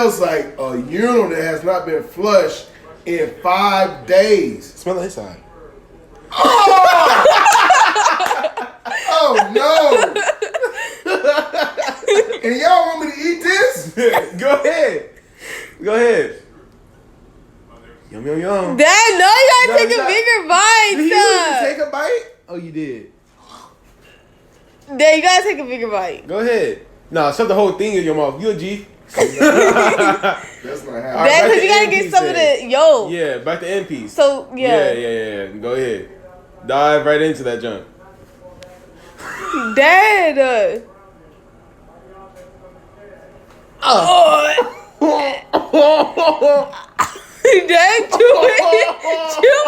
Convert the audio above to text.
smells like a urinal that has not been flushed in 5 days. Smell it inside. Oh! Oh no! And y'all want me to eat this? Go ahead. Go ahead. Yum, yum, yum. Dad, no, you gotta take a not- bigger bite. Did you Stop. take a bite? Oh, you did. Dad, you gotta take a bigger bite. Go ahead. Nah, shove the whole thing in your mouth. You a G. That's not happening. Alright, Dad, back because to you gotta end get piece some of then. the yolk. Yeah, back to end piece. So, yeah. Yeah. Go ahead. Dive right into that junk. Dad. Dad, chew it. Chew